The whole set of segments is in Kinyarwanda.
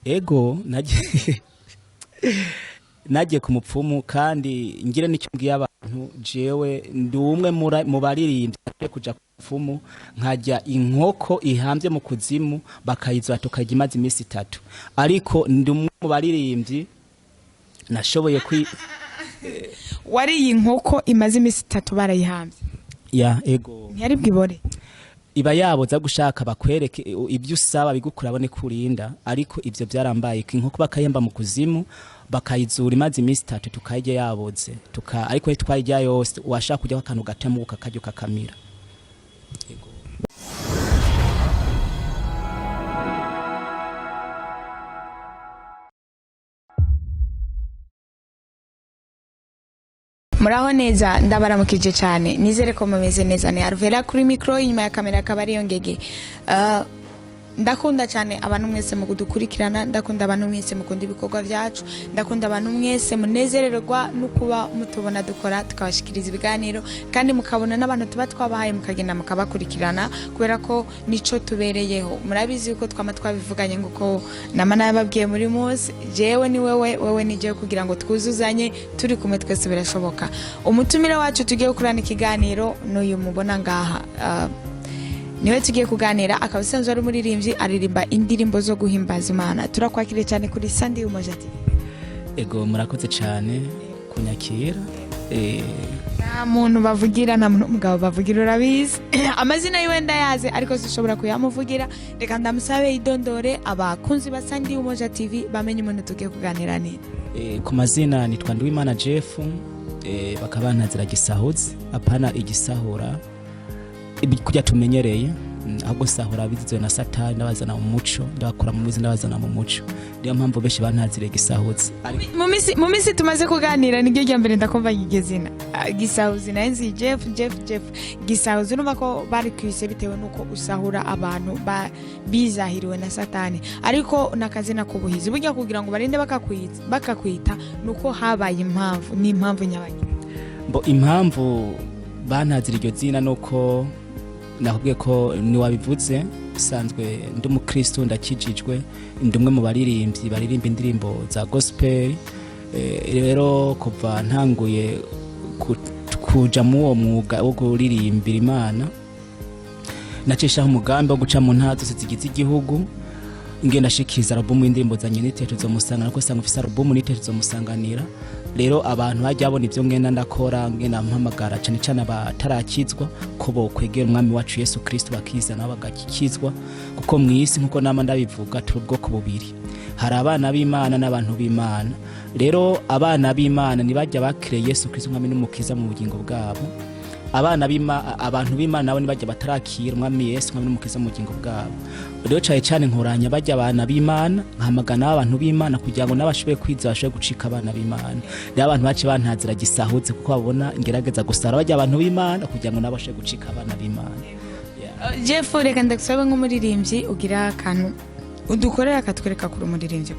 ego nagiye ku mupfumu kandi ngire n'icyo mbwiye abantu jewe ndi umwe mu baririmbyi kuja ku mupfumu nkajya inkoko ihamvye mu kuzimu bakayizwa tukajya imaze imisi 3 ariko ndi umwe mu baririmbyi nashoboye wari inkoko imaze imisi 3 barayihamvye ego ntiyari bwibore iba yaboza gushaka bakwereke ibyo usaba bigukurabone kurinda ariko ivyo byarambaye inkoko bakayemba mu kuzimu bakayizura imaze imisi 3 tukayije yaboze ariko twayijya yose washaka kujya akantu gatemuka kajyo kakamira ego muraho neza ndabaramukije cyane nizere ko mumeze neza ni Arvera kuri micro inyuma ya kamera akaba ari yongege ndakunda cyane abantu mwese mu kudukurikirana ndakunda abantu mwese mu kundi bikorwa byacu ndakunda abantu mwese munezererwa no kuba mutubona dukora tukabashikiriza ibiganiro kandi mukabona n'abantu tuba twabahaye mukagenda mukabakurikirana kubera ko nico tubereyeho murabizi ko twama twabivuganye nguko namana yababwiye muri munsi jewe ni wewe ni jewe kugira ngo twuzuzanye turi kumwe twese birashoboka umutumire wacu tugiye gukurana ikiganiro n'uyu mubona ngaha niwe tugiye kuganira akaba sanzwe ari umuririmbyi aririmba indirimbo zo guhimbaza Imana turakwakire cyane kuri Sandi umajati ego murakoze cyane kunyakira nta muntu bavugira na mugabo bavugira urabizi amazina yiwe ndayaze ariko zishobora kuyamuvugira reka ndamusabe idondore abakunzi ba Sandi umoja TV bamenye umuntu tugiye kuganira ni ku mazina nitwa Nduwimana Jeff bakaba ntazira gisahuzi apana igisahura kujya tumenyereye ahubwo sahura bizizwe na satani ndabazana mu muco ndabakora mu mizi ndabazana mu muco niyo mpamvu beshi bantazire gisahuzi mu misi tumaze kuganira niryo rya mbere ndakumva igezina gisahuzi nayenzi Jeff gisahuzi numva ko bari kwise bitewe nuko usahura abantu bizahiriwe na satani ariko nakazina kubuhizi burya kugira ngo barinde bakakwita nuko habaye impamvu ni impamvu nyabanye impamvu bantazira iryo zina nuko nakubwiye ko ni wabivuze bisanzwe ndi umukristo ndakijijwe ndi umwe mu baririmbyi baririmba indirimbo za gospel rero kuva ntanguye kuja mu uwo mwuga wo kuririmbira Imana nacishaho umugambi wo guca mu ntazo zigize igihugu ngenda shikiriza album y'indirimbo za itatu zo musangana ko sanga ufise album n'itatu zo musanganira rero abantu bajya babona ivyo ngenda ndakora ngena mpamagara cyane cyane abatarakizwa ko bo kwegera umwami wacu Yesu Kristo bakizana bagakizwa kuko mwisi nkuko nama ndabivuga turi ubwoko bubiri hari abana b'Imana n'abantu b'Imana rero abana b'Imana ni bajya bakire Yesu Kristo umwami n'umukiza mu bugingo bwabo abantu b'Imana nabo ni bajya batarakira umwami Yesu umwami n'umukiza mu bugingo bwabo rero cyane nkoranya bajya abana b'Imana nkamagana abantu b'Imana kugira ngo nabashobe kwiza bashobe gucika abana b'Imana rero abantu bace bantazira gisahuze kuko babona ngerageza gusara bajya abantu b'Imana kugira ngo nabashobe gucika abana b'Imana Jeff reka ndakusabe nk'umuririmbyi ugira akantu udukorera akatwereka kuri umuririmbyi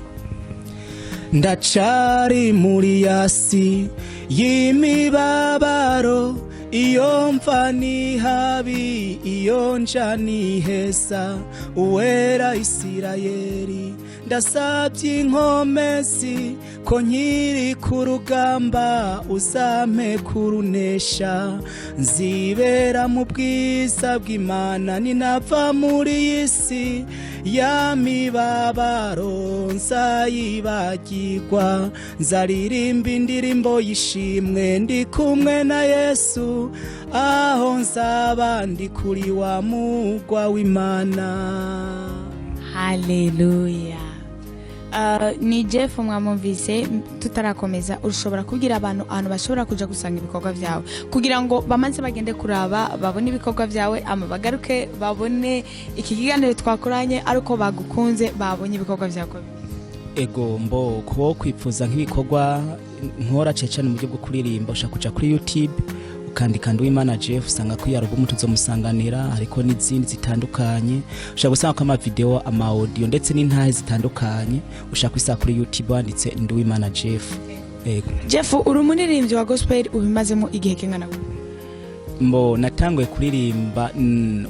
ndacari muri yasi y'imibabaro iyo mfa ni habi iyo nja ni hesa uwera Isirayeli ndasabye inkomezi ko nkiri ku rugamba uzampe kurunesha nzibera mu bwiza bw'Imana ninapfa muri isi ya mibabaro nzayibagirwa nzaririmba indirimbo yishimwe ndi kumwe na Yesu aho nzaba ndi kuri wa mugwa w'Imana. Haleluya. Ni Jeff mwamumvise tutarakomeza ushobora kugira abantu bashobora kuja gusanga ibikorwa byawe kugira ngo bamanze bagende kuraba babone ibikorwa byawe ama bagaruke babone iki kiganiro twakoranye ariko bagukunze babonye ibikorwa byawe ego mbo kubo kwifuza nk'ibikorwa nkora cyane mu buryo bwo kuririmba ushaka kuja kuri YouTube ukandika Nduwimana Jeff usanga ko album tuzomusanganira ariko n'izindi zitandukanye ushaka gusanga ko ama video ama audio ndetse n'intahe zitandukanye ushaka kwisa kuri YouTube wanditse Nduwimana Jeff Jeff uri umunirimbyi wa gospel ubimazemo igihe kingana mbo natanguye kuririmba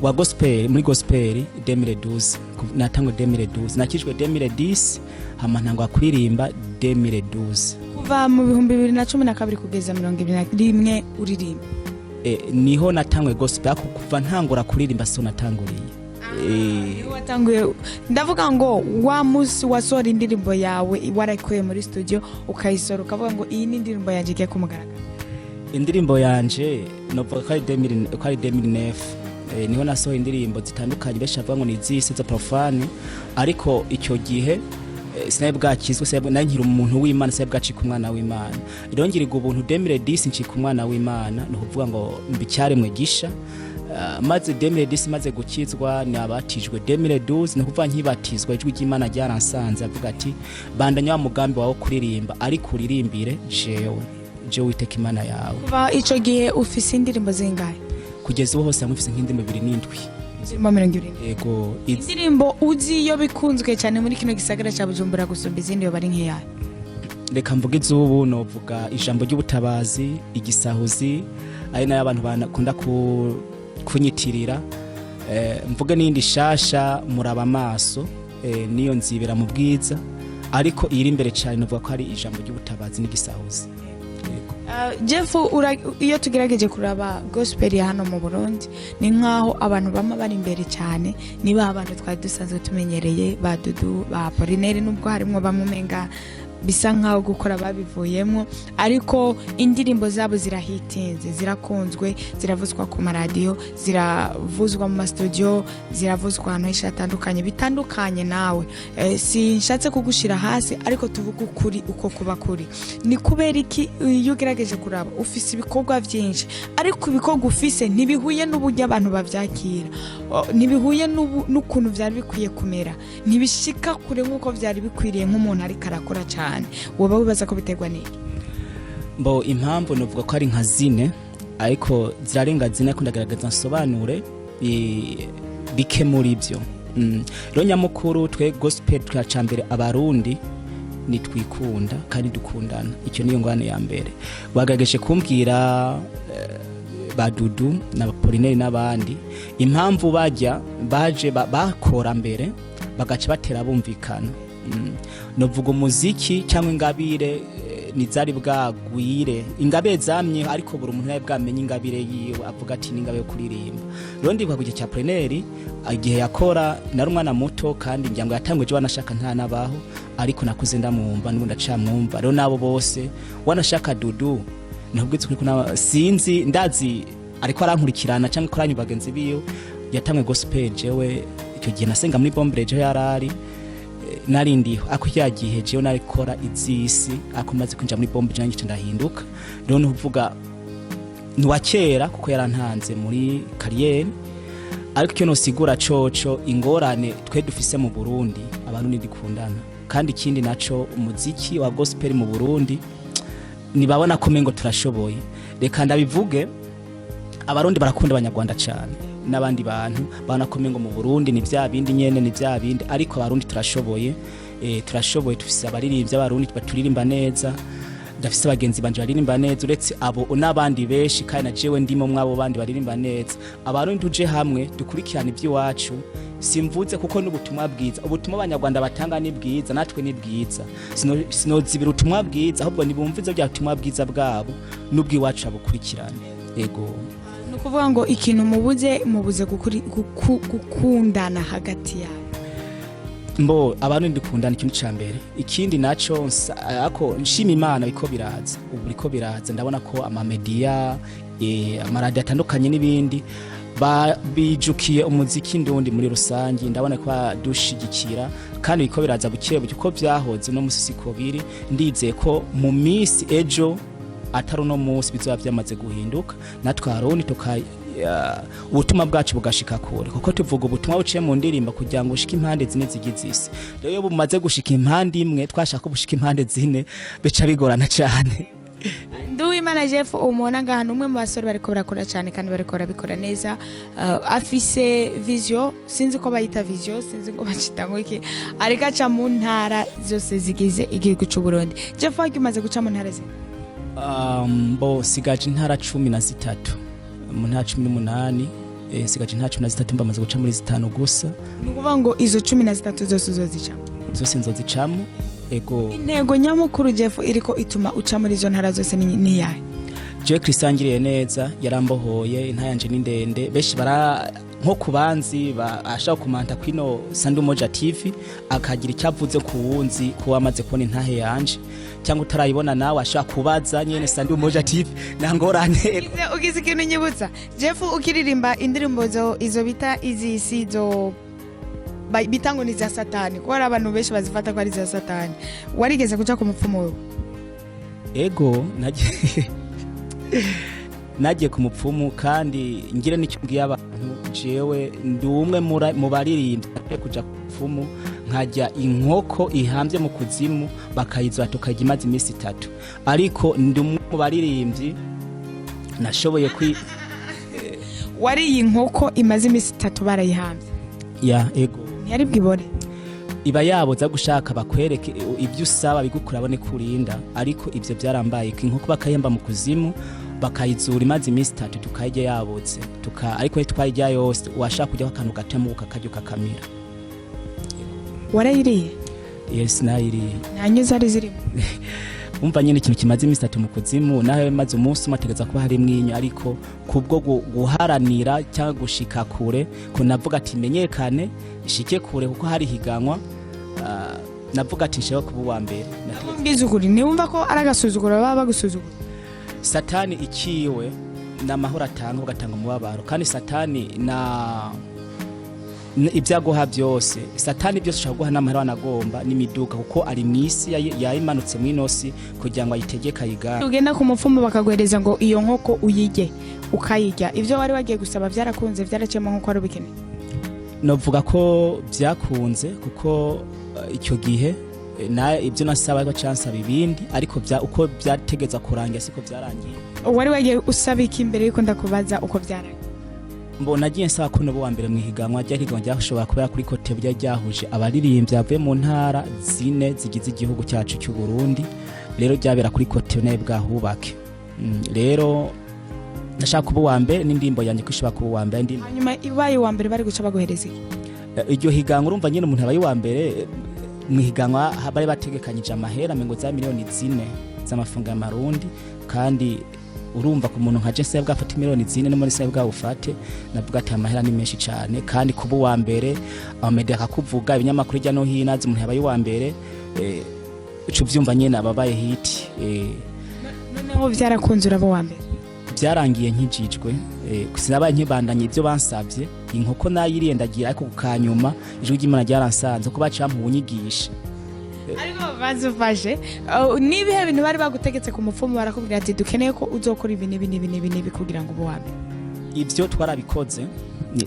wa gospel muri gospel 2012 natangwe 2012 nakijwe 2010 hama ntangwa kuririmba 2012 kuva mu 2012 kugeza 2021 uririmba niho natangwe gospel kuva ntangura kuririmba so natanguriye watanguye ndavuga ngo wa musi wasora indirimbo yawe warakuye muri studio ukayisora ukavuga ngo iyi ni indirimbo yanje igiye kumugaragara indirimbo yanje novuga ko ari 2009 niho nasohoye indirimbo zitandukanye benshi bavuga ngo ni izise za profane ariko icyo gihe sinaye bwakizwe sinaye nankira umuntu w'Imana sinaye bwacika umwana w'Imana irongirwa ubuntu 2010 ncika umwana w'Imana no kuvuga ngo mbicyaremwe gisha maze 2010 maze gukizwa ni abatijwe 2012 no kuvuga nkibatizwa ijwi ry'Imana ryaransanze avuga ati bandanya wa mugambi wawe kuririmba ariko uririmbire jewe witeka Imana yawe kuva ico gihe ufise indirimbo zingahe kugeza ubu hose amufise nk'indimbo 27 zirimo 20 yego indirimbo uzi yo bikunzwe cyane muri kino gisagara cya Bujumbura gusumba izindi yo bari nk'iya reka mvuge izubu novuga ijambo ry'ubutabazi igisahuzi ari nayo abantu bakunda kunyitirira mvuge n'indi shasha muraba amaso niyo nzibera mu bwiza ariko iri imbere cyane novuga ko ari ijambo ry'ubutabazi n'igisahuzi Jeff iyo tugerageje kuraba gospel ya hano mu Burundi ni nkaho abantu bama bari imbere cyane niba abantu twari dusanzwe tumenyereye ba Dudu ba Polineri nubwo harimo bamumenga bisa nkaho gukora babivuyemo ariko indirimbo zabo zirahitinze zirakunzwe ziravuzwa ku maradiyo ziravuzwa mu studio ziravuzwa ahantu henshi hatandukanye bitandukanye nawe si nshatse kugushira hasi ariko tuvuga ukuri uko kuba kuri ni kubera iki iyo ugerageje kuraba ufise ibikorwa byinshi ariko ibikorwa ufise ntibihuye n'uburyo abantu bavyakira ntibihuye n'ukuntu byari bikwiye kumera ntibishika kure nk'uko byari bikwiriye nk'umuntu ari karakora cyane woba wibaza ko biterwa n'iki mbo impamvu novuga ko ari nka zine ariko zirarenga zine ko ndagaragaza nsobanure bike muri ibyo rero nyamukuru twe gospel twacambere abarundi nitwikunda kandi dukundana icyo niyo ngwane ya mbere bagagaje kumbwira ba Dudu na Polineri n'abandi impamvu baje bakora mbere bagaca batera bumvikana novuga umuziki cyangwa ingabire nizari bwagwire ingabire zamye ariko buri umuntu yawe bwamenye ingabire yiwe avuga ati ningabe yo kuririmba rero ndibuka ku gihe cya Polineri igihe yakora nari umwana muto kandi njyango yatangweje wanashaka nta nabaho ariko nakuze ndamwumva n'ubu ndacamwumva rero nabo bose wanashaka Dudu ntabwitse kuri sinzi ndazi ariko arankurikirana cyangwa koranye bagenzi biyo yatamwe gospel jewe icyo gihe nasenga muri Bombrejo yarari narindiho akujyagihe jewe narikora izisi akomaze kwinja muri bombe jangice ndahinduka rero nuvuga nuwakera kuko yarantanze muri kariyeri ariko cyo no sigura coco ingorane twe dufise mu Burundi abantu ndikundana kandi ikindi naco umuziki wa gospel mu Burundi nibabona ko mengo turashoboye reka ndabivuge abarundi barakunda abanyarwanda cyane n'abandi bantu banakomeye ngo mu Burundi ni bya bindi nyene ni bya bindi ariko abarundi turashoboye turashoboye tufise abaririmbye abarundi baturirimba neza dafise abagenzi banje baririmba neza uretse abo n'abandi beshi kandi na jewe ndimo mwabo bandi baririmba neza abarundi tuje hamwe dukurikirana iby'iwacu simvuze kuko n'ubutumwa bwiza ubutumwa abanyarwanda batanga ni bwiza natwe ni bwiza sinozibira ubutumwa bwiza ahubwo nibumvize bya butumwa bwiza bwabo n'ubwiwacu abukurikirane yego nukuvuga ngo ikintu mubuze gukundana hagati yawe mbo abantu ndikundana ikintu cyambere ikindi naco ako nshima Imana biko biraza ndabona ko ama media amaradi atandukanye n'ibindi bijukiye umuziki ndundi muri rusangi ndabona ko dushigikira kandi biko biraza bukebuke uko byahoze no musisiko biri ndizeye ko mu misi ejo atari no munsi bizoba byamaze guhinduka natwe Arundi ubutumwa bwacu bugashika kure kuko tuvuga ubutumwa buciye mu ndirimba kugira ngo ushike impande zine zigizisi rero bumaze gushika impande imwe twashaka bushika impande zine beca bigorana cyane Nduwimana Jeff umona ngahano umwe mu basore bariko barakora cyane kandi bariko barabikora neza afise vision sinzi ko bayita vision sinzi ko bacitango iki ariko aca mu ntara zose zigize igihugu cy'u Burundi Jeff wagimaze guca mu ntara ze bo sigaje intara 13 mu ntara 18 sigaje nta 13 mbamaze guca muri 5 gusa. Nukuvuga ngo izo 13 zose uzozicamo. Zose nzozicamo. Ego. Intego nyamukuru Jeff iriko ituma uca muri izo ntara zose ni yahe? Je Chrisangiriye neza yarambohoye intayanje ni ndende beshi bara nko kubanzi ashaka kumanta kwino Sandu Moja TV akagira icyavuze ku wunzi ko wamaze kubona intahe yanje cyangwa utarayibona nawe ashaka kubaza nyene Sandu Moja TV nangorane. Ugize ikintu nyibutsa Jeff ukiririmba indirimbo izo bita izi sizo bitango ni za satani ko ari abantu benshi bazifata ko ari za satani warigeze kuja ku mupfumu wewe? Ego nagiye ku mupfumu kandi ngire n'icyo mbwiye abantu jewe ndi umwe mu baririmbyi kuja ku mupfumu nkajya inkoko ihamvye mu kuzimu bakayizwa tukajya imaze imisi 3 ariko ndi umwe mu baririmbyi nashoboye wari inkoko imaze imisi 3 barayihamvye ya ego ntiyari bwibore iba yaboza gushaka bakwereke ibyo usaba bigukura abone kurinda ariko ivyo byarambaye inkoko bakayemba mu kuzimu bakayizura imaze imisi 3 tukajya yabotse ariko twayijya yose washaka kujya akantu gatemuka kajyo kakamira. Warayiriye? Yes nayiriye. Nanyuze ari zirimo. Umva nyene ikintu kimaze imisi 3 mu kuzimu nawe maze umunsi umategeza kuba hari mwinyo ariko kubwo guharanira cyangwa gushika kure ko navuga ati menyekane ishike kure kuko hari higanwa navuga ati nsheho kuba wa mbere. Mbizukuri ni wumva ko aragasuzugura baba bagusuzugura. Satani ikiwe na mahoro atanga ugatanga umubabaro kandi satani ibyaguha byose satani byose ushaguha n'amahoro anagomba n'imiduga kuko ari mwisi yayimanutse mwinosi kugira ngo ayitegeka yiga. Ugenda ku mupfumu bakagwereza ngo iyo nkoko uyige ukayijya ivyo wari wagiye gusaba byarakunze byaracemo nko ari ubikene. Novuga ko byakunze kuko icyo gihe na ibyo nasaba ko chance bibindi ariko uko byategeza kurangira siko byarangiye. Wari wagiye usaba iki imbere yuko ndakubaza uko byarangiye? Mbona giye nsaba ko no wa mbere mwihiganwa ryariganwa ryashobora kuba kuri kote byajyahuje abaririmbyi bavuye mu ntara zine zigize igihugu cyacu cy'u Burundi rero ryabera kuri kote naye bwahubake. Rero ndashaka kuba wa mbere n'indimbo yanjye kwishobora kuba wa mbere ndimbo. Hanyuma ibaye wa mbere bari guca baguhereza iki? Iryo higanwa urumva nyine umuntu abaye wa mbere mwihiganwa bari bategekanyije amahera mengo za miliyoni 4 z'amafunga y'amarundi kandi urumva ku muntu nkaje se bwafata miliyoni 4 no muri se bwawufate navuga ati amahera ni menshi cyane kandi kuba wa mbere amedia akakuvuga ibinyamakuru rya no hinazi umuntu yabaye wa mbere ico vyumva nyene ababaye hit noneho byarakunze urabo wa mbere byarangiye nkijijwe sinabaye nkibandanye ibyo bansabye inkoko nayiriye ndagira ariko kukanyuma ijwi ry'Imana ryaransanze ko bacampa ubunyigisha ariko bazufashe nibihe bintu bari bagutegetse ku mupfumu barakubwira ati dukeneye ko uzokora ibintu kugira ngo ubo wambe ibyo twarabikoze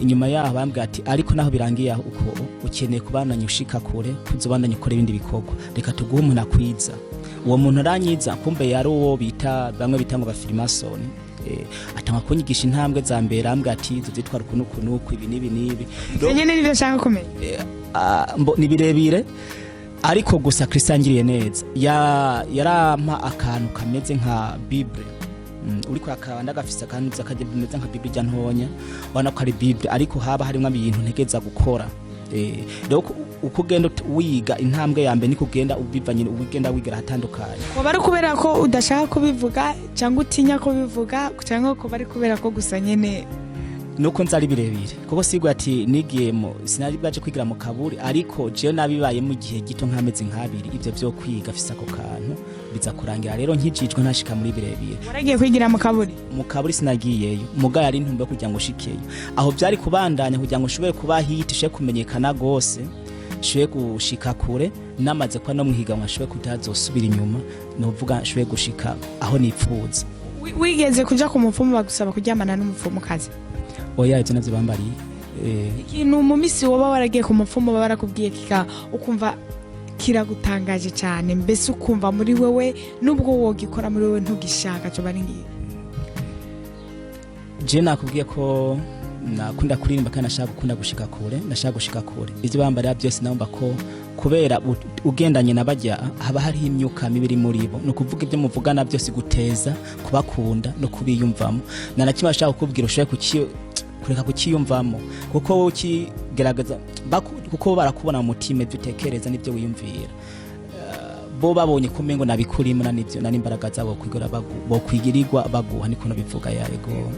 inyuma yaho bambwira ati ariko naho birangiye uko ukeneye kubananya ushika kure kuzobandanya ukora ibindi bikorwa reka tuguhe umuntu akwiza uwo muntu aranyiza kumbe yari uwo bita bamwe bitango ba Freemason atanga kunyigisha intambwe za mbere ambwa ati zitwara kunuku ibi nibi nyene nibyo shaka kumenya ni birebire ariko gusa Chrisangiriye neza yarampa akantu kameze nka Bible uriko akabanda gafise akantu zakajye bimeze nka Bible ntonya wana ko ari Bible ariko haba harimo ibintu ntegeza gukora rero uko ugenda wiga intambwe ya mbere niko ugenda ubivanye ugenda wigira hatandukanye ko bari kubera ko udashaka kubivuga cyangwa utinya kubivuga cyangwa ko bari kubera ko gusa nyene nuko nzari birebire kuko sigwa ati nigiyemo sinari bwaje kwigira mu kaburi ariko je nabibaye mu gihe gito nk'amezi nk'abiri ivyo byo kwiga fisa ko kantu biza kurangira rero nkijijwe ntashika muri birebire. Waragiye kwigira mu kaburi? Mu kaburi sinagiyeyo muga yari intumbe kugira ngo shikeyo aho byari kubandanya kugira ngo ushobore kuba hitishe kumenyekana gose shwe gushika kure namaze kwa no mwihiganwa shwe kutazosubira inyuma no vuga shwe gushika aho nipfuza. Wigeze kuja ku mupfumu bagusaba kuryamana n'umupfumu kazi? Oya ivyo navyo bambariye ikintu mu misi woba waragiye ku mupfumu barakubwiye kika ukumva kiragutangaje cyane mbese ukumva muri wewe nubwo wogikora muri wewe ntugishaka cyo bari ngiye je nakubwiye ko nakunda kuririmba kandi nashaka gukunda gushika kure ndashaka gushika kure ivyo bambariye byose namba ko kubera ugendanye nabajya haba hari imyuka mibiri muri bo no kuvuga ibyo muvugana byose guteza kubakunda no kubiyumvamo nanakimwe ashaka kukubwira ushoye kureka kukiyumvamo kuko wowe ukigerageza kuko barakubona mu mutima ibyo utekereza n'ibyo wiyumvira bo babonye ko mengo nabikurimo na nivyo na nimbaraga zabo kwigora bo kwigirirwa baguha niko no bivuga ya ego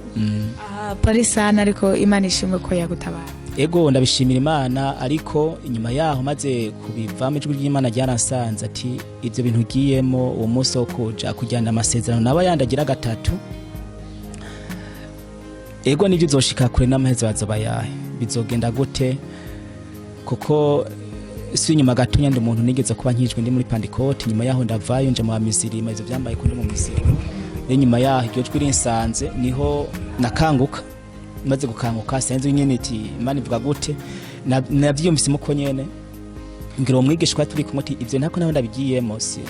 parisana ariko Imana ishimwe ko yagutabara ego ndabishimira Imana ariko inyuma yaho maze kubivamo ijwi ry'Imana ryaransanze ati ivyo bintu giyemo uwo munsi wo kuja kujyana amasezerano naba yandagira gatatu ego nivyo uzoshika kure n'amahezi bazoba yahe bizogenda gute kuko si nyuma gatunya ndi umuntu nigeze kuba nkijwe ndi muri Pentecote nyuma yaho ndavayo nje mu misirima ivyo byambaye ko ndi mu misirima nyuma yaho iryo jwi rinsanze niho nakanguka maze gukanguka senze nyene iti Imana ivuga gute navyiyumvise muko nyene ngira umwigishwa turi kumwe ati ivyo ntako naho ndabigiyemo si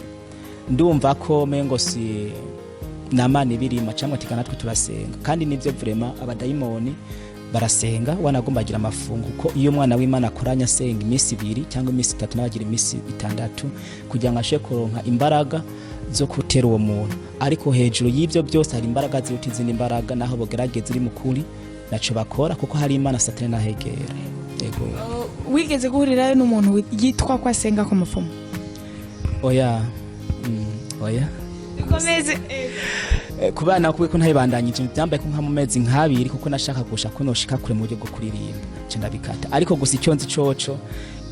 ndumva ko mengo si namana ibirima cyangwa ati kanatwe turasenga kandi nivyo vraiment abadayimoni barasenga wanagomba agira amafungu ko iyo mwana w'Imana akoranya asenga imisi 2 cyangwa imisi 3 n'abagira imisi 6 kugira ngo ashe kuronka imbaraga zo kutera uwo muntu ariko hejuru y'ivyo byose hari imbaraga ziruta izindi imbaraga naho bogerageza iri mukuri naco bakora kuko hari Imana Satani nahegera yego wigeze guhurirayo n'umuntu yitwa ko asenga ko mufumu oya komeze kubana kuwe ko ntayibandanyije byambaye ko nka mu mezi nk'abiri kuko nashaka gusha ko noshika kure mu buryo bwo kuririmba cyo ndabikata ariko gusa icyonzi coco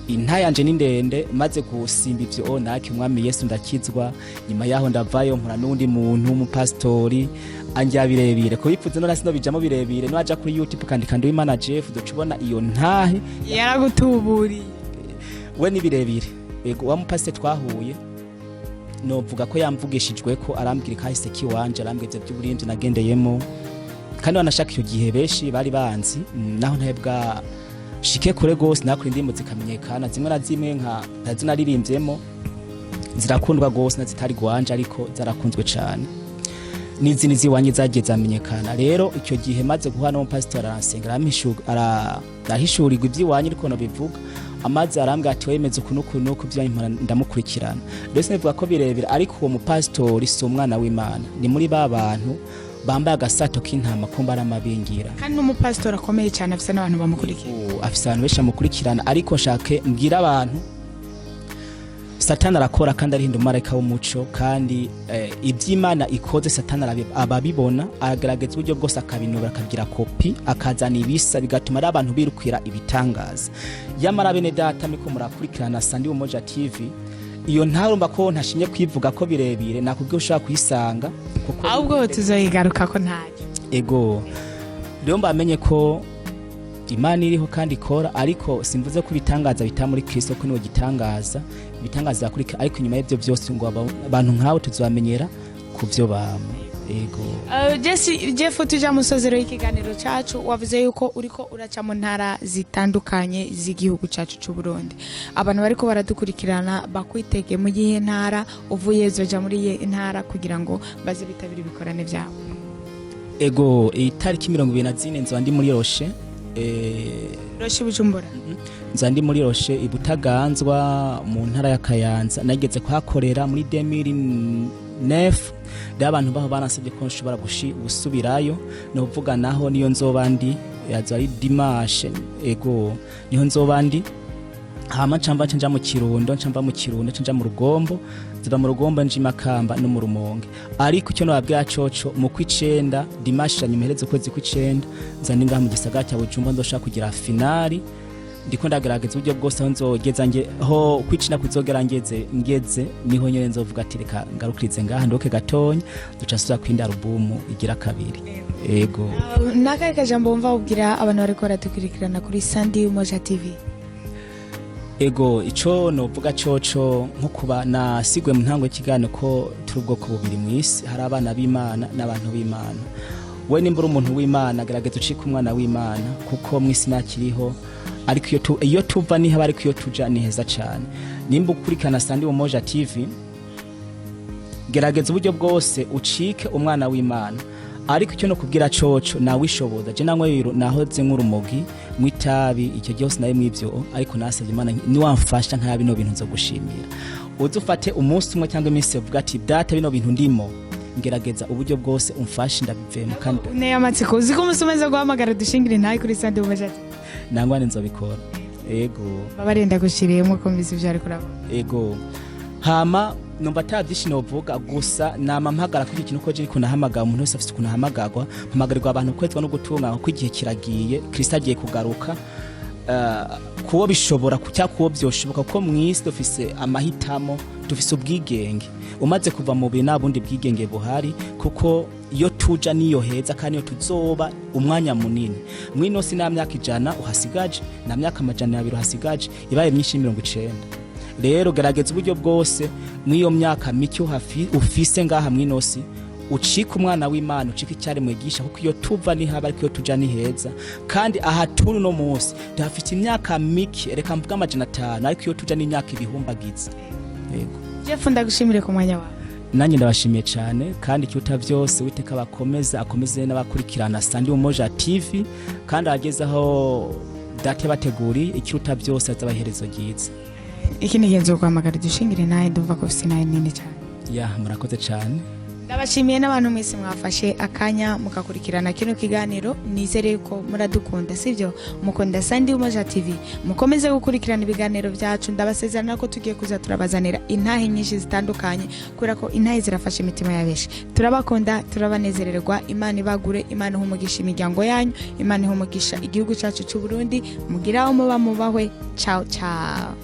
intayanje ni ndende maze gusimba ivyo naki umwami Yesu ndakizwa nyuma yaho ndavayo nkura n'undi muntu umupastori anja birebire ko bipfuze no nasino bijamo birebire no aja kuri YouTube kandi w'Imana Jeff ducubona iyo ntahe yaragutuburi we ni birebire ego wa mupastori twahuye no vuga ko yamvugishijwe ko arambwira kahise kiwanje arambweze by'uburimvye nagendeyemo kandi wanashaka icyo gihe beshi bari banzi naho ntebwa shike kure gose nakuri ndimo zikamenyekana zimwe na zimwe nka ndazina ririmvyemo zirakundwa gose nazitari gwanje ariko zarakunzwe cyane n'izindi ziwanye zagiye zamenyekana rero icyo gihe maze guhana no pastor aransengera arahishurirwa iby'iwanye ariko no bivuga amazi arambwa ati wemeze kunuko byanyimara ndamukurikirana rero nivuga ko birebera ariko uwo mupastori si umwana w'Imana ni muri babantu bambaye agasato k'intama kumba aramabingira kandi n'umupastori akomeye cyane afise n'abantu bamukurikira afise abantu benshi bamukurikirana ariko shake mbwira abantu Satani arakora kandi ari hindumareka w'umuco kandi iby'Imana ikoze Satani ababibona aragaragaza uburyo bwose akabinubira akagira kopi akazana ibisa bigatuma ari abantu birukwira ibitangaza yamara bene data miko murakurikirana Sandi Umoja TV iyo ntarumba ko ntashimye kwivuga ko birebire nakubwiye ushaka kuyisanga kuko ahubwo tuzoyigaruka ko ntaje ego rero mbamenye ko Imana iriho kandi ikora ariko simvuze ko bitangaza bitamuri Kristo ko niwe gitangaza bitangaza kuri ariko nyuma y'ibyo byose ngo abantu nkawe tuzamenyera kuvyo bamwe ego Jeff tuja musozero y'ikiganiro cyacu wavuze yuko uriko uraca mu ntara zitandukanye z'igihugu cyacu cy'u Burundi abantu bariko baradukurikirana bakwitege mu gihe ntara uvuye zoja muri ye ntara kugira ngo baze bitabira ibikorane byabo ego itariki 24 nzo ndi muri Roche Roche Bujumbura nzandi muri Roche ibutaganzwa mu ntara ya Kayanza nageze kuhakorera muri 2009 abantu baho banasabye ko nshobora gusubirayo no kuvuga naho niyo nzobandi yazari dimanche ego niho nzobandi hama camba nja mu Kirundo nja mu Rugombo ziba mu Rugombo nje Makamba no mu Rumonge ariko cyo nababwira coco mu kwicenda dimanche nyimehereze kwezi kwicenda nzandi ngaha mu gisagara cya Bujumbura ndoshaka kugira finali ndiko ndagaragaza uburyo bwose aho nzogeza nge ho kwicina kuzogera ngeze niho nyene nzovuga ati reka ngarukirize ngaha ndoke gatonya duca suza kwinda album igira kabiri ego nakaye kajambo mva ubwira abantu bariko baradukurikirana kuri Sandi Umoja TV ego ico novuga coco nko kuba nasigwe mu ntango y'ikigano ko turi ubwoko bubiri mu isi hari abana b'Imana n'abantu b'Imana we nimbura umuntu w'Imana agaragaza ucika umwana w'Imana kuko mu isi nakiriho ariko iyo tuva niho ariko iyo tuja ni heza cyane nimba ukurikirana Sandi Umoja TV gerageza uburyo bwose ucike umwana w'Imana ariko icyo no kubwira coco nawishoboza je nanywe nahoze nk'urumogi mwitabi icyo cyose naye mwivyo ariko nasabye Imana ni wamfasha nka bino bintu nzo gushimira uzufate umunsi umwe cyangwa iminsi uvuga ati data bino bintu ndimo ngerageza uburyo bwose umfashe ndabivemo kandi ne amatsiko uziko umusomeza guhamagara dushingire ntayi kuri sande ubaje nangwane nzobikora ego babarenda gushiriyemo komvisi ivyo ari kuraba ego hama numva atavyinshi novuga gusa nama mpagara kuri ikintu ko je kunahamagara umuntu wese afite kunahamagagwa mpamagarirwa abantu kwezwa no gutunga ko igihe kiragiye Kristo agiye kugaruka kuwo bishobora kucya kuwo byoshoboka ko mwisi dufise amahitamo dufise ubwigenge umaze kuva mu bintu nabundi bwigenge buhari kuko iyo tuja niyo heza kandi iyo tuzoba umwanya munini mwino sina myaka 100 uhasigaje na myaka 200 uhasigaje ibaye myinshi 90 rero gerageza uburyo bwose mwiyo myaka mike ufise ngaha mwinosi ucika umwana w'Imana ucika icyari mwigisha kuko iyo tuva ni haba ariko iyo tuja ni heza kandi aha tunu no munsi dafite imyaka mike reka mvuga 500 ariko iyo tuja ni imyaka ibihumbagiza yego Jeff ndagushimire ku mwanya wawe nanjye ndabashimiye cyane kandi cyuta byose witeka akomeze n'abakurikirana Sandi Umoja TV kandi agezaho date bateguri icyuta byose azabaherezo giza iki ni genzo kwamagara dushingire naye ndumva ko ufite naye nini cyane ya murakoze cyane ndabashimiye n'abantu mwese mwafashe akanya mukakurikirana kino kiganiro nizere ko muradukunda sivyo mukunda Sandi Umoja TV mukomeze gukurikirana ibiganiro byacu ndabasezerana ko tugiye kuza turabazanira intahe nyinshi zitandukanye kubera ko intahe zirafasha imitima yabeshi turabakunda turabanezererwa Imana ibagure Imana ihumugisha imiryango yanyu Imana ihumugisha igihugu cyacu cy'u Burundi mugiraho muba mubahwe ciao ciao